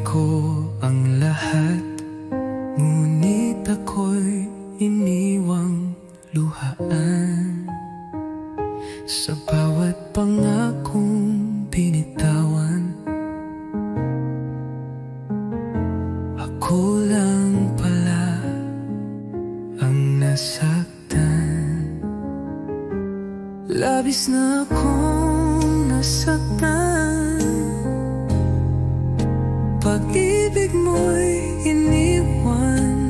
ko ang lahat, ngunit ako'y iniwang luhaan. Sa bawat pangakong binitawan, ako lang pala ang nasaktan. Labis na akong nasaktan. Pag-ibig mo'y iniwan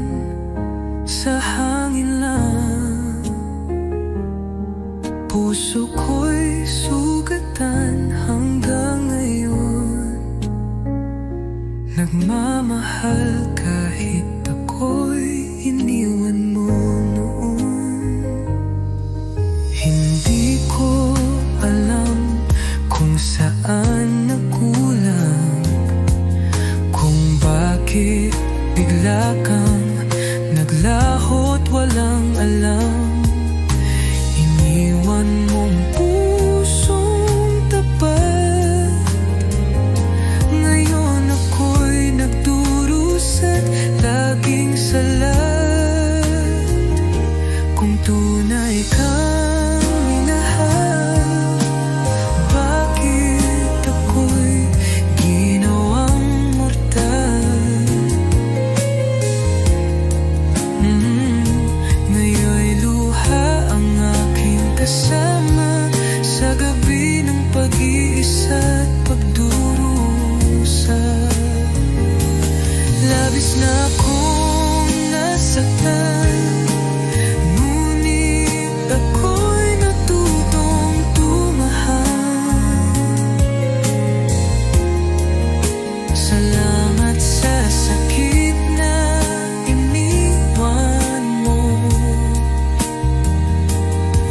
sa hangin lang. Puso ko'y sugatan hanggang ngayon. Nagmamahal kahit ako'y iniwan mo noon. Hindi ko alam kung saan nagkulang, kung bakit bigla kang naglaho't walang alam. Iniwan mong pusong tapat. Ngayon ako'y nagdurusa't laging salat. Kung tunay kang minahal, bakit ako'y ginawang mortal? Ngayon'y luha ang aking kasama sa gabi ng pag-iisa't pagdurusa. Labis na akong nasaktan, ngunit ako'y natutong tumahal. Salamat sa sakit na iniwan mo.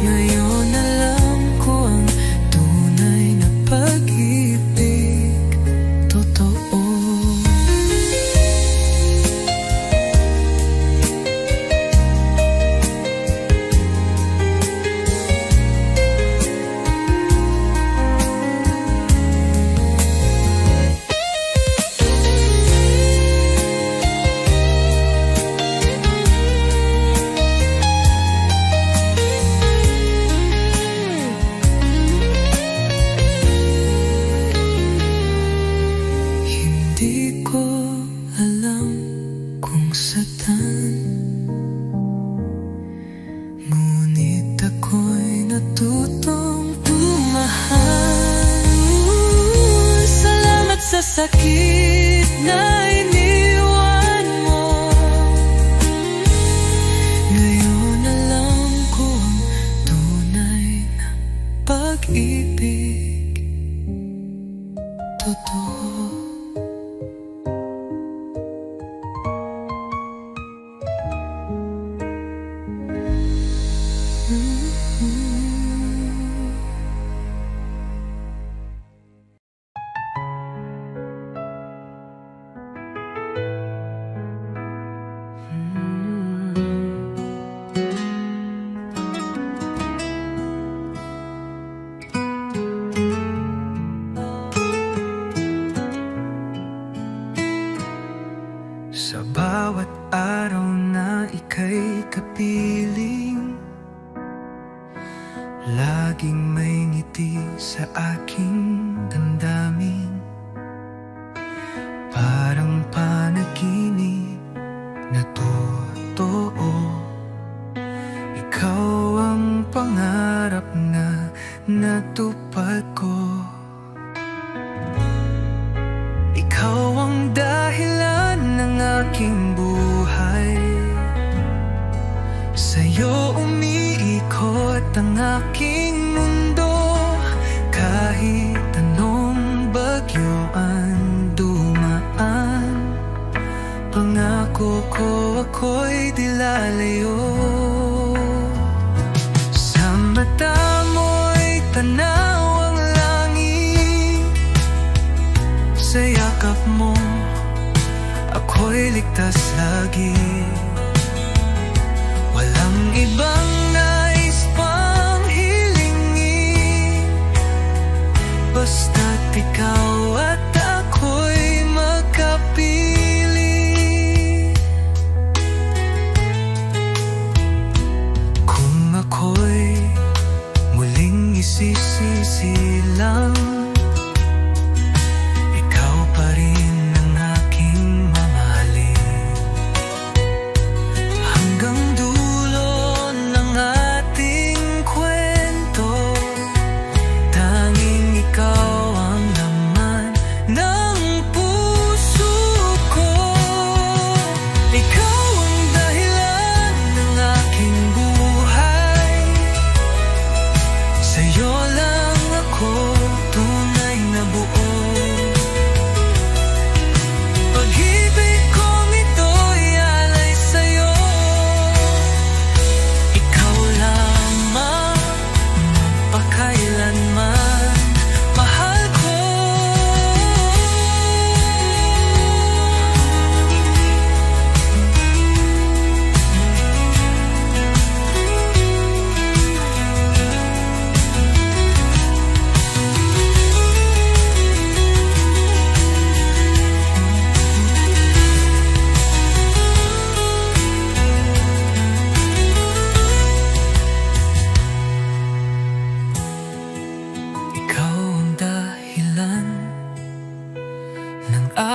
Ngayon alam ko ang tunay na pag-ibig, totoo. Hindi ko alam kung saan, ngunit ako'y natutong tumahal. Salamat sa sakit na iniwan mo. Ngayon alam ko ang tunay na pag-ibig, totoo. Sa bawat araw na ika'y kapiling, laging may ngiti sa aking damdamin. Parang panaginip na totoo, ikaw ang pangarap na natupad ko. Ikaw ang dahilan ng aking buhay, sa'yo umiikot ang aking mundo. Kahit anong bagyo ang dumaan, pangako ko ako'y di lalayo. Sa mata mo'y tanaw ang langit, sa yakap mo ako'y ligtas lagi. Walang ibang nais pang hilingin, basta't ikaw at ako'y magkapiling.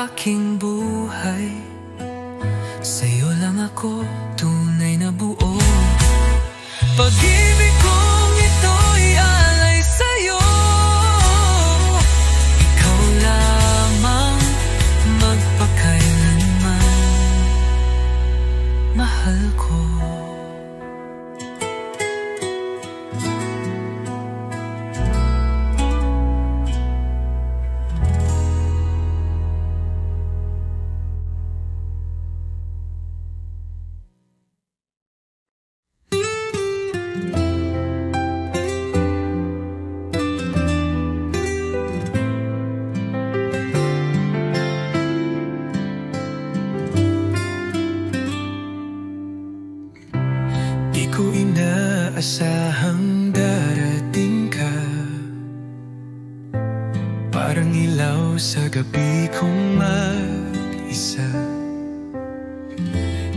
aking buhay. Sa'yo lang ako tunay na buo. Pag-ibig kong ito'y alay sa'yo. Ikaw lamang magpakailanman, mahal ko. Asahang darating ka, parang ilaw sa gabi kong mag-isa.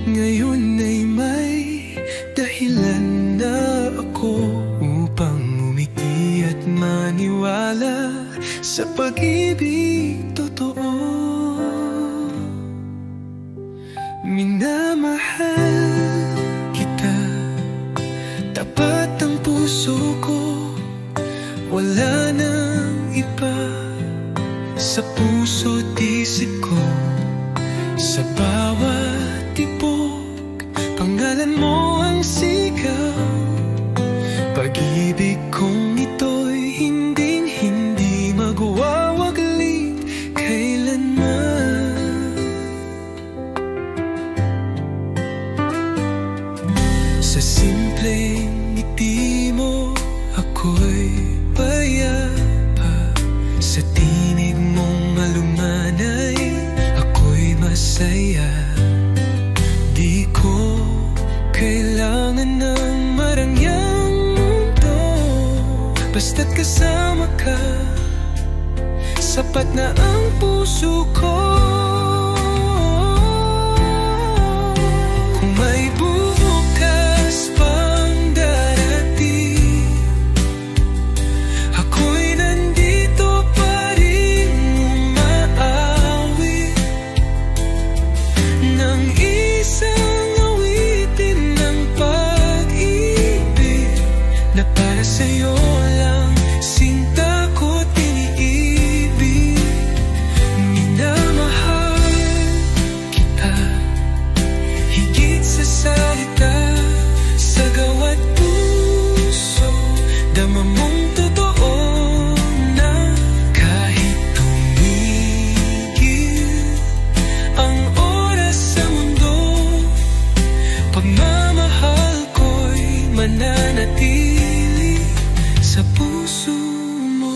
Ngayon ay may dahilan na ako upang umiti at maniwala sa pag-ibig totoo. Minamahal kita, tapat ang puso ko, wala nang iba sa puso't isip ko. Sa bawat tibok, pangalan mo ang sigaw. Pag-ibig kong ito'y hinding-hindi magwawaglit kailanman. Sa simpleng ngiti mo ako'y payapa, sa tinig mong malumanay ako'y masaya. Di ko kailangan ng marangyang mundo, basta't kasama ka, sapat na ang puso ko. Kung may bubukas pang darating, ako'y nandito pa rin umaawit ng isang awitin ng pag-ibig na para sa'yo lang, sinta ko't iniibig. Minamahal kita, higit sa salita, sa gawa't puso, dama mong totoo na kahit tumigil ang oras sa mundo, pagmamahal ko'y mananatili sa puso mo.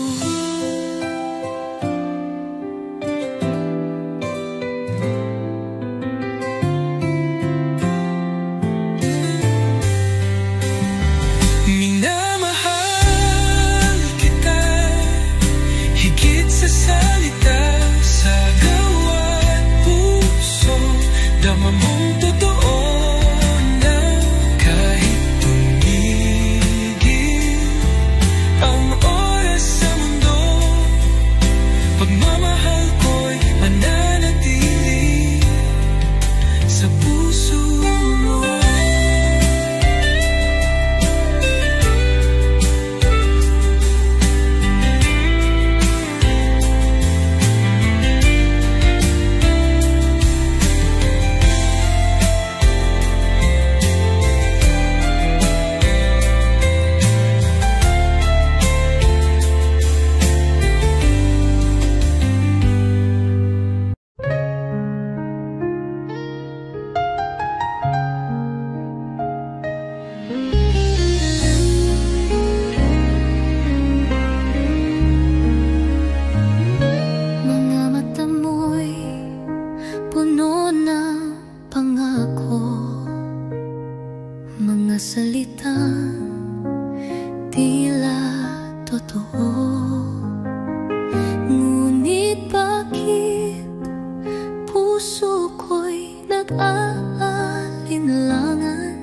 Minamahal kita, higit sa salita, sa gawa't puso, dama mong totoo na kahit tumigil ang oras sa mundo, pagmamahal ko'y mananatili sa puso mo. Mga mata mo'y puno ng pangako, mga salitang tila totoo. Ngunit bakit puso ko'y nag-aalinlangan?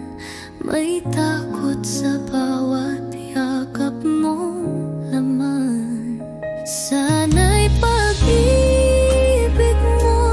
May takot sa bawat yakap mong laman. Sana'y pag-ibig mo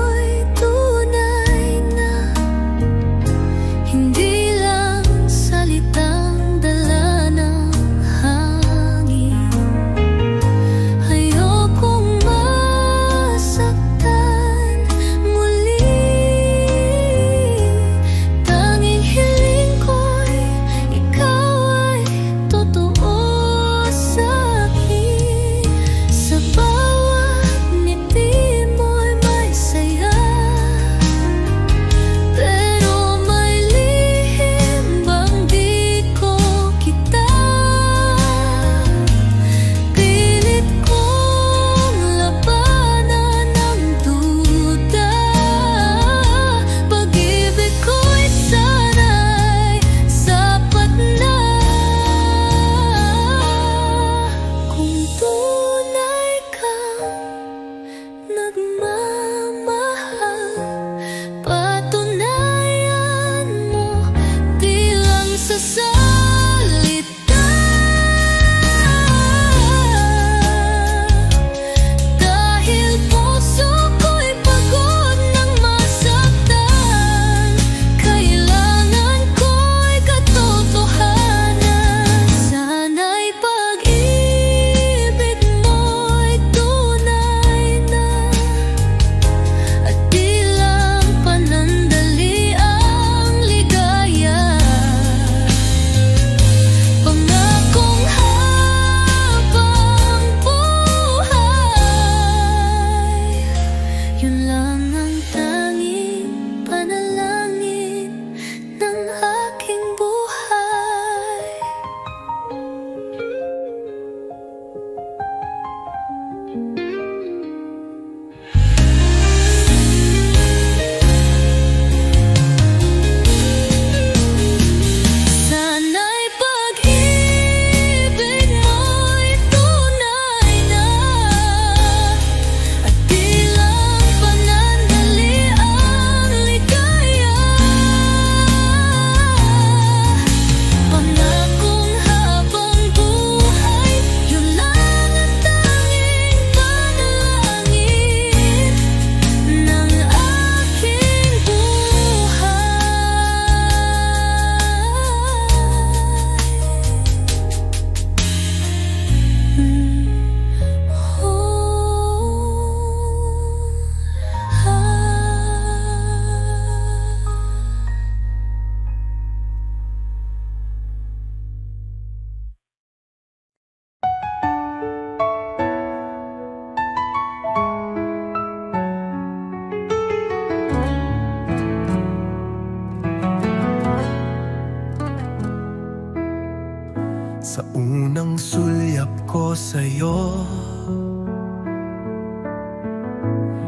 Sa unang sulyap ko sa'yo,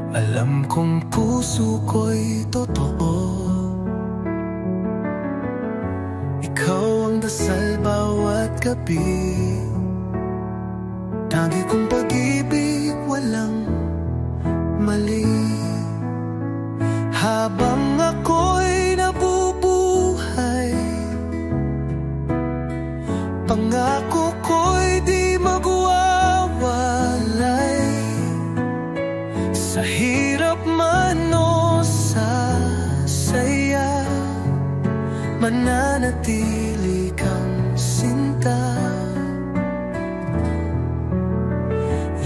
alam kong puso ko'y totoo. Ikaw ang dasal bawat gabi, tangi kong pag-ibig walang mali. Habang ako'y nabubuhay, pangako ko'y di magwawalay. Sa hirap man o sa saya, mananatili kang sinta.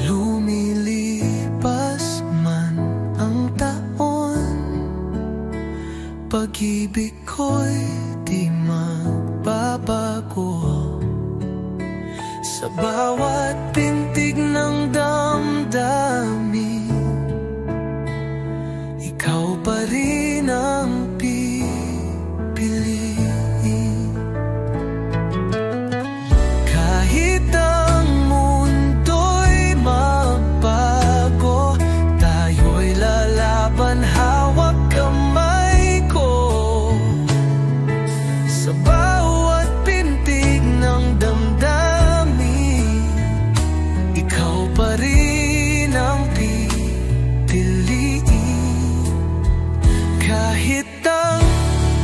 Lumilipas man ang taon, pag-ibig ko'y di magbabago. Sa bawat pintig ng damdamin, ikaw pa rin ang pipiliin. Kahit ang mundo'y magbago, tayo'y lalaban, hawak kamay ko. Sa bawat pintig ng damdamin, ikaw pa rin ang pipiliin. Kahit ang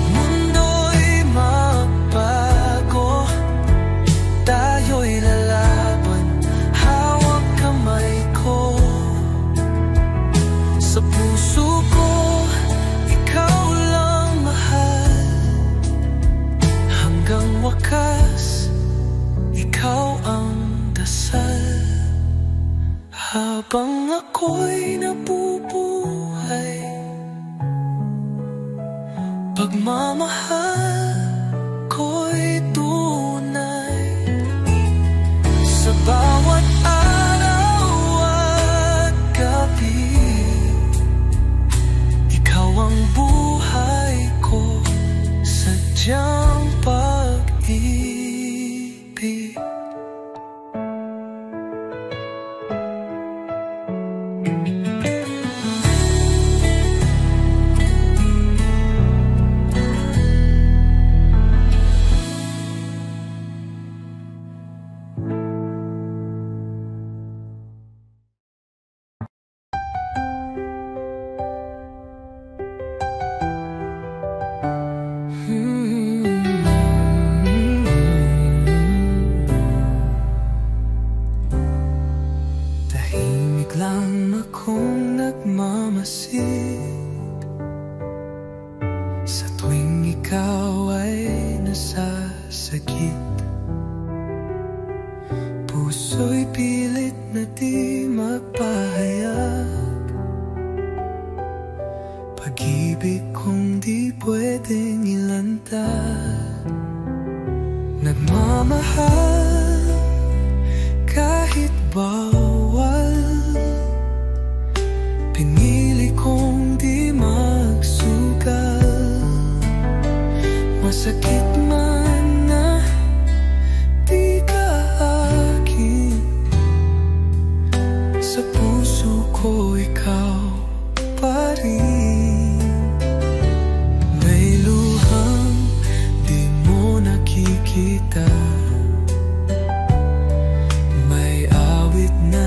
mundo'y magbago, tayo'y lalaban, hawak kamay ko. Sa puso ko, ikaw lang mahal. Hanggang wakas, ikaw ang dasal. Habang ako'y nabubuhay, pagmamahal ko'y tunay. Sa bawat araw at gabi, ikaw ang buhay ko, sadyang pag-ibig. Tahimik lang akong nagmamasid sa tuwing ikaw ay nasasakit. Puso'y pilit na di magpahayag, pag-ibig kong di pwedeng ilantad. Nagmamahal kahit bawal, pinili kong di magsugal. Masakit man na di ka akin, sa puso ko ikaw pa rin. May luhang di mo nakikita, may awit na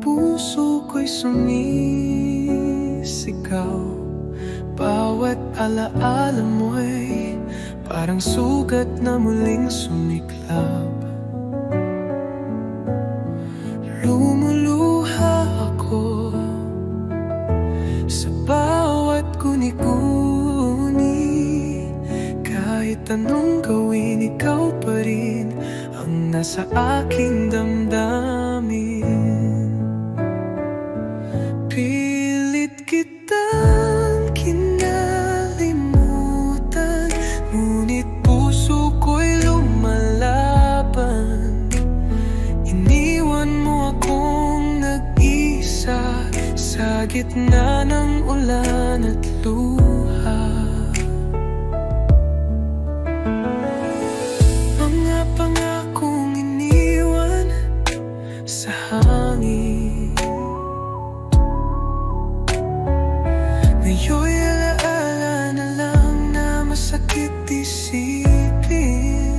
puso ko'y sumisigaw. Bawat alaala mo'y parang sugat na muling sumiklab. Lumuluha ako sa bawat guni-guni. Kahit anong gawin, ikaw pa rin ang nasa aking damdamin. Pilit kitang kinalimutan, ngunit puso ko'y lumalaban. Iniwan mo akong nag-isa sa gitna ng ulan at luha. Mga pangakong iniwan sa hangin, ngayon'y alaala na lang na masakit isipin.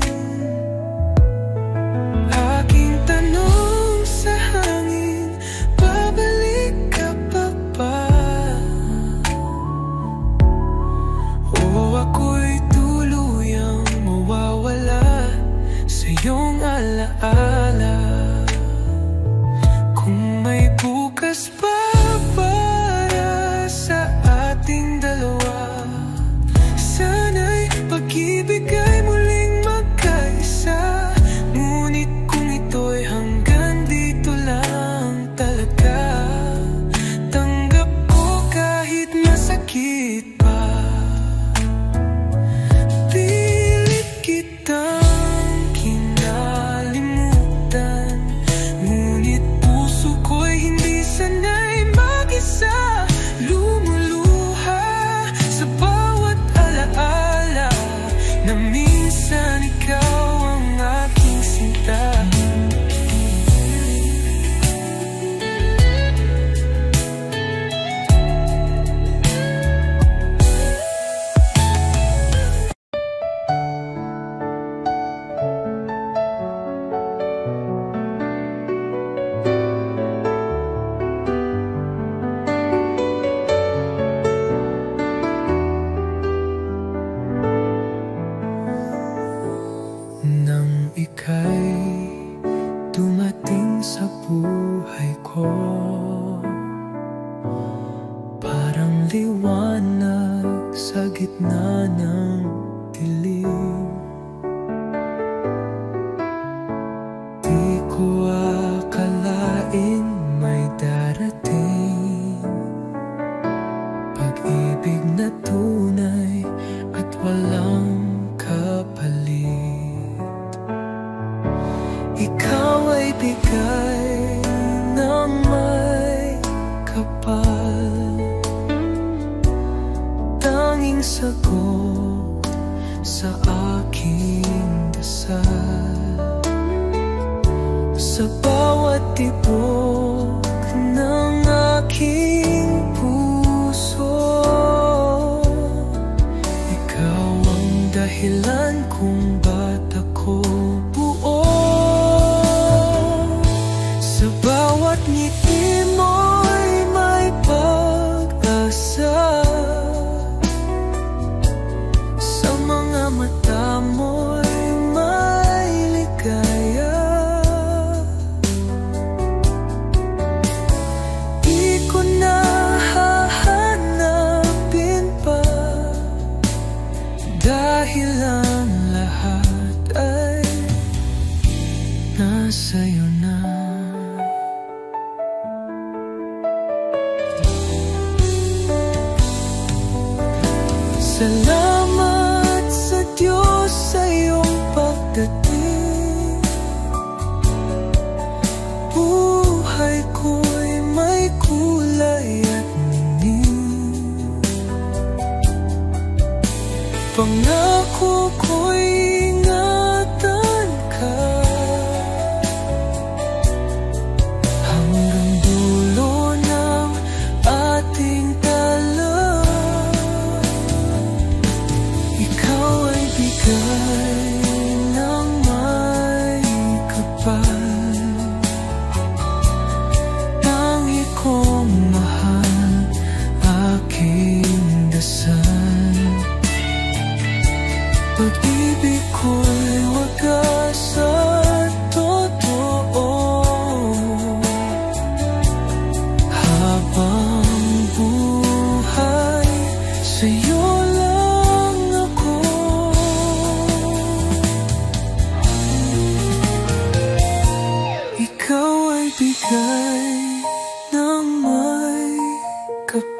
Aking tanong sa hangin, babalik ka pa ba? O ako'y tuluyang mawawala sa iyong alaala? Kung may bukas pa para sa ating dalawa, sana'y pag-ibig ay muling magkaisa. Ngunit kung ito'y hanggang dito lang talaga, tanggap ko kahit masakit pa. Pilit kitang kinalimutan, ngunit puso ko'y hindi sanay mag-isa. Lumuluha sa bawat alaala na minsan ikaw ang aking sinta. Nang ika'y dumating sa buhay ko, parang liwanag sa gitna ng dilim. Di ko akalain may darating pag-ibig na tunay at walang kapalit. Ikaw ay bigay ng may kapal, tanging sagot sa aking dasal. Sa bawat tibok ng aking puso, ikaw ang dahilan kung ba't ako buo. Sa bawat ngiti mo'y may pag-asa, sa mga mata mo'y may ligaya. Di ko na hahanapin pa, dahil ang lahat ay nasa'yo na. Salamat sa Diyos sa iyong pagdating. Buhay ko'y may kulay at ningning. Pangako ko'y ingatan ka hanggang dulo ng ating dalawa. Ikaw ay bigay ng may kapal,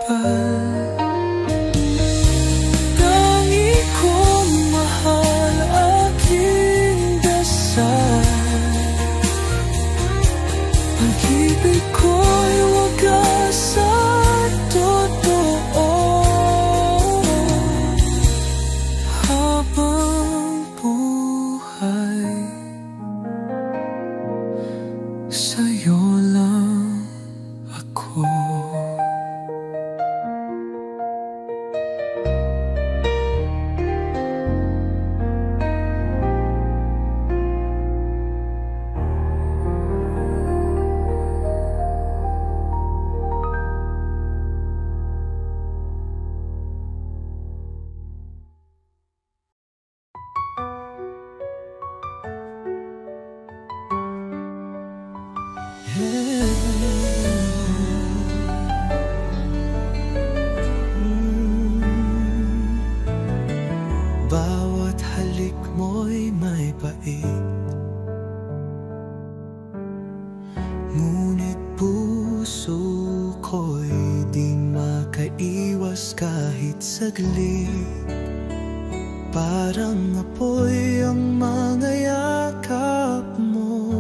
kapal. Tangi kong mahal, aking dasal, pag-ibig ko'y wagas at totoo. Habang buhay, sa'yo lang ako. Bawat halik mo'y may pait, ngunit puso ko'y di makaiwas kahit saglit. Parang apoy ang mga yakap mo,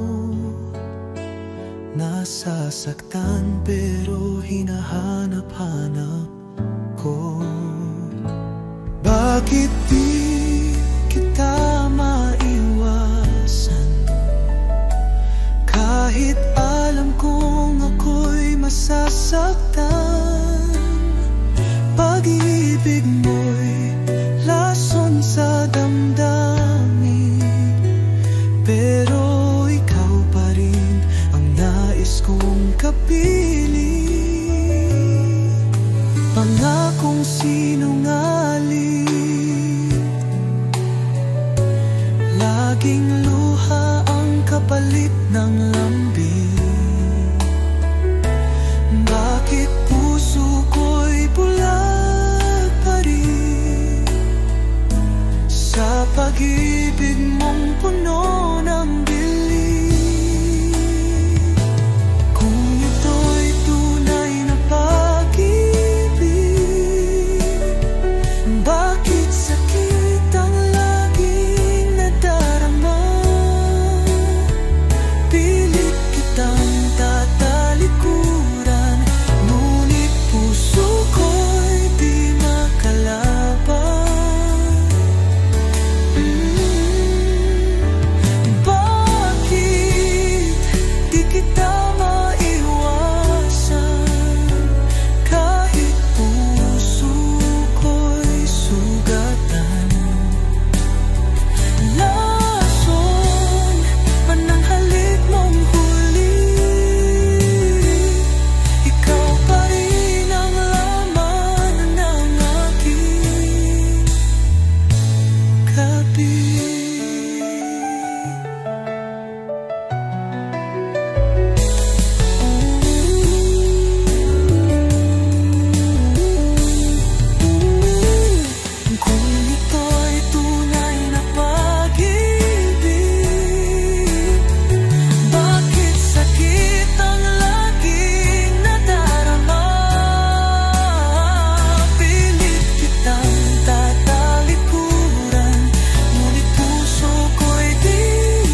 nasasaktan pero hinahanap-hanap ko. Bakit di kita maiwasan, kahit alam kong ako'y masasaktan? Pag-ibig mo'y lason sa damdamin, pero ikaw pa rin ang nais kong kapiling. Pangakong sinungaling, laging luha ang kapalit ng lambing. Bakit puso ko'y bulag pa rin sa pag-ibig mong puno ng dilim? Kung ito'y tunay na pag-ibig, bakit sakit ang laging nadarama? Pilit kitang tatalikuran, ngunit puso ko'y di makalaban. Bakit di kita maiwasan, kahit puso ko'y sugatan? Lason man ang halik mong huli, ikaw pa rin ang laman ng aking gabi. Kung ito'y tunay na pag-ibig, bakit sakit ang laging nadarama? Pilit kitang tatalikuran, ngunit puso ko'y di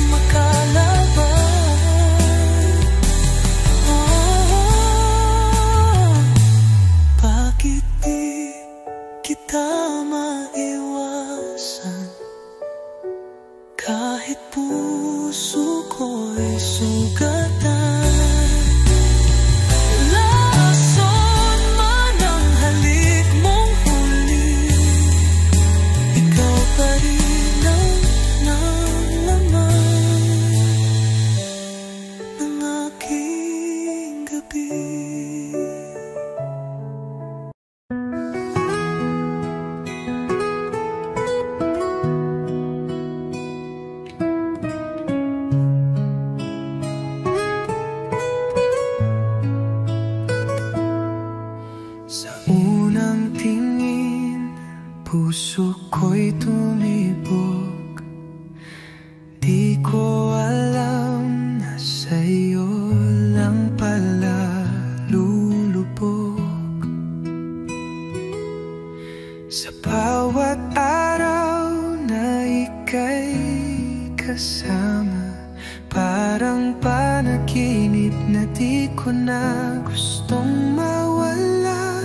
makalaban. Bakit di kita maiwasan, kahit puso ko'y sugatan? Lason man ang halik mong huli, ikaw pa rin ang nalaman ng aking gabi. Sa unang tingin, puso ko'y tumibok. Di ko alam na sa'yo lang pala lulubog. Sa bawat araw na ika'y kasama, parang panaginip na di ko na gustong mawala.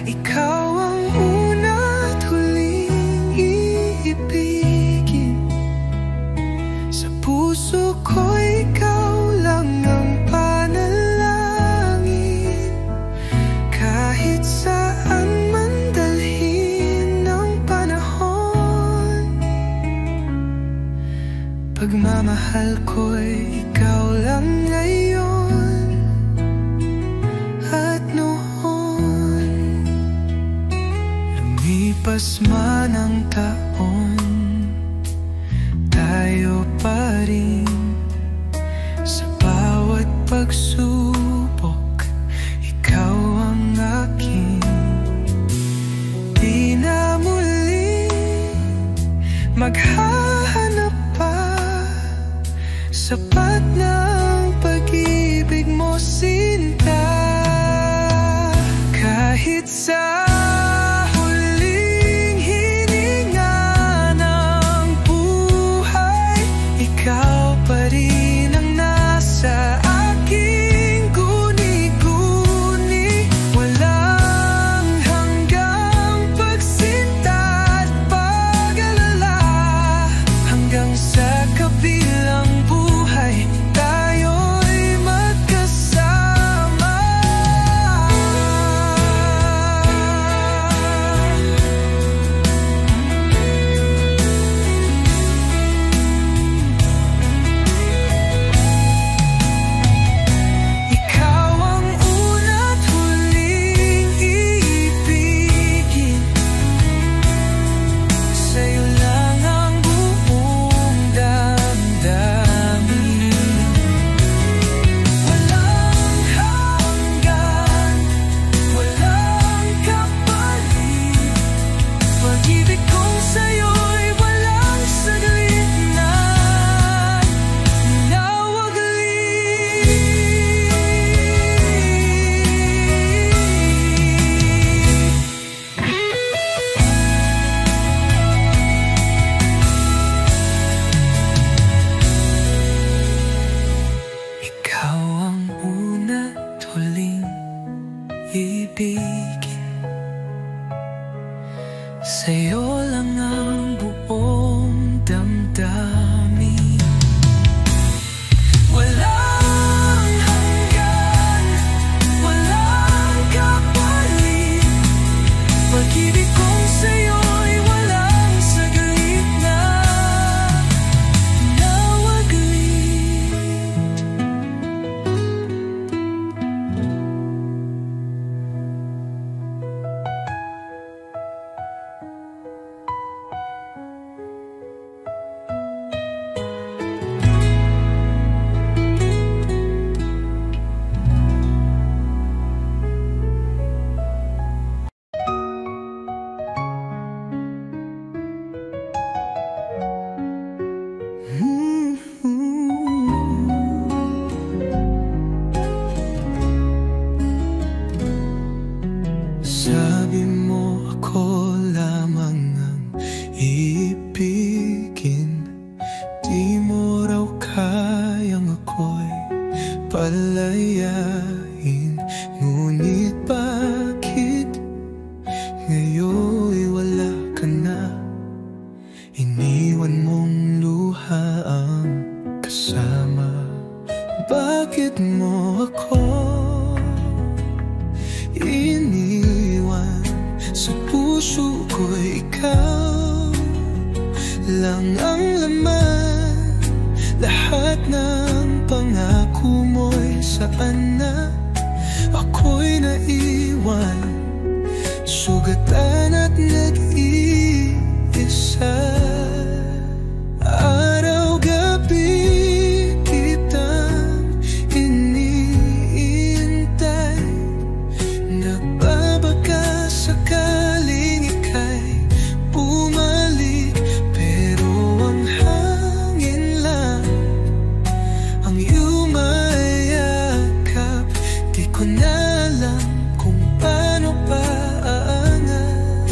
Ikaw ang una at huling iibigin. Sa puso ko ikaw lang ang panalangin. Kahit saan man dalhin ng panahon, pagmamahal ko'y ikaw lang ngayon at noon. Lumipas man ang taon, tayo pa rin. Sa bawat pagsubok, ikaw ang akin. Di na muli maghahanap pa, sapat ng pag-ibig mo, sinta. Kahit sa huling hininga ng buhay, ikaw pa rin ang nasa aking guni-guni. Walang hanggang pagsinta at pag-alala, hanggang sa kabilang buhay tayo'y magkasama. Ikaw ang una't huling iibigin. Sa'yo lang ang buong damdamin. Walang hanggan, walang kapalit. Pag-ibig kong sa'yo'y walang saglit na nawaglit. Ikaw ang una't huling ibigin. Sa'yo lang ang buong damdamin. Walang hanggan, walang kapalit. Pag-ibig kong sa'yo'y walang saglit na nawaglit. Sabi mo ako lamang ang iibigin. Di mo raw kayang ako'y palayain. Ngunit bakit ngayon'y wala ka na? Iniwan mong luha ang kasama. Bakit mo ako iniwan? Sa puso ko'y ikaw lang ang laman. Lahat ng pangako mo'y saan na? Ako'y naiwan, sugatan at nag-iisa. Araw-gabi kitang iniintay. Nagbabaka sakaling ika'y bumalik, pero ang hangin lang ang iyong mayakap. Di ko na alam kung paano pa aangat.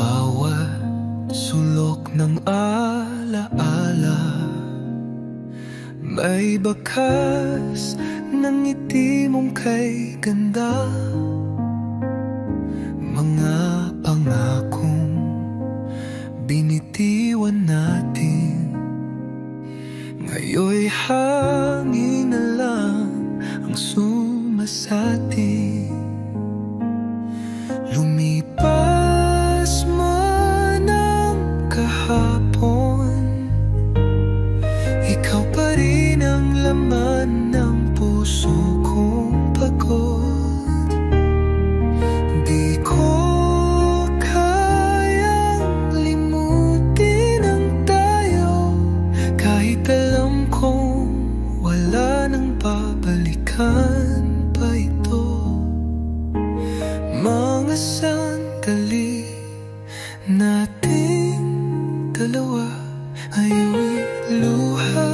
bawat sulok ng alaala, may bakas ng ngiti mong kay ganda. Mga pangakong binitiwan natin, ngayon'y hangin na lang ang sumasati. Lumipas man ang kahapon, ikaw pa rin ang laman ng puso kong pagod. Di ko kayang limutin ang tayo, kahit alam kong wala nang babalikan pa ito. Mga sandali nating dalawa, ayo'y luha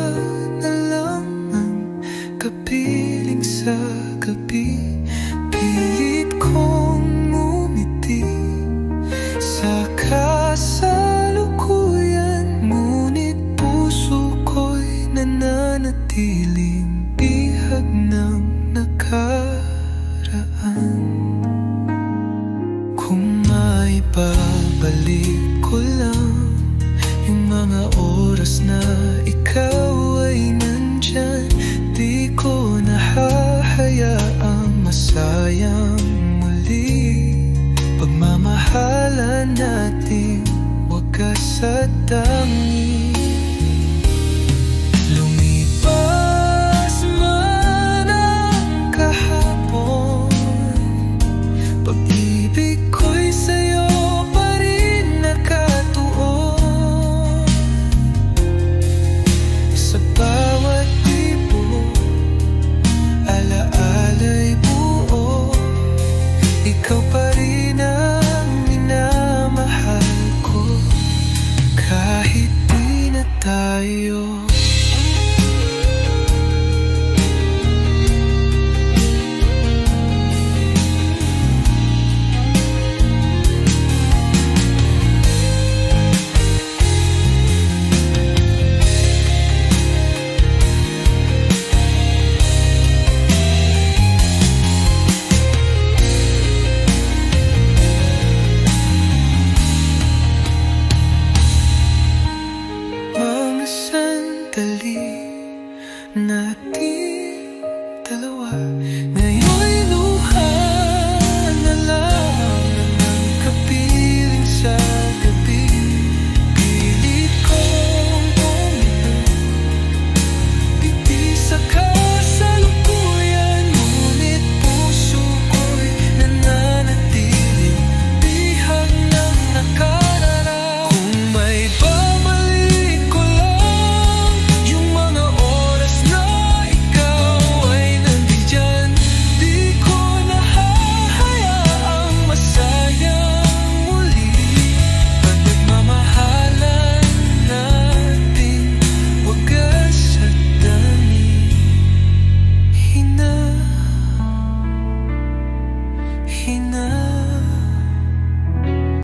na lang ang kapiling sa gabi. Pilit kong ngumiti sa kasalukuyan, ngunit puso ko'y nananatiling bihag ng nakaraan. Kung may babalik ko lang yung mga oras na ikaw ay nandyan, di ko nahahayaang masayang muli. Pagmamahalan nating wagas at tangi. Lumipas man ang kahapon, pag-ibig ko'y sa'yo pa rin nakatuon. Sa bawat tibok, alaala'y buo, ikaw pa rin ang minamahal ko, kahit di na tayo. Mga sandali nating dalawa, ngayon'y luha na lang ang kapiling sa gabi. Pilit kong umiti sa kasalukuyan, ngunit puso ko'y nananatiling bihag ng nakararaan. Kung may babalik ko lang yung mga oras na ikaw ay nandiyan, di ko nahahayaang masayang muli. Pagmamahalan natin wagas at tangi. Hina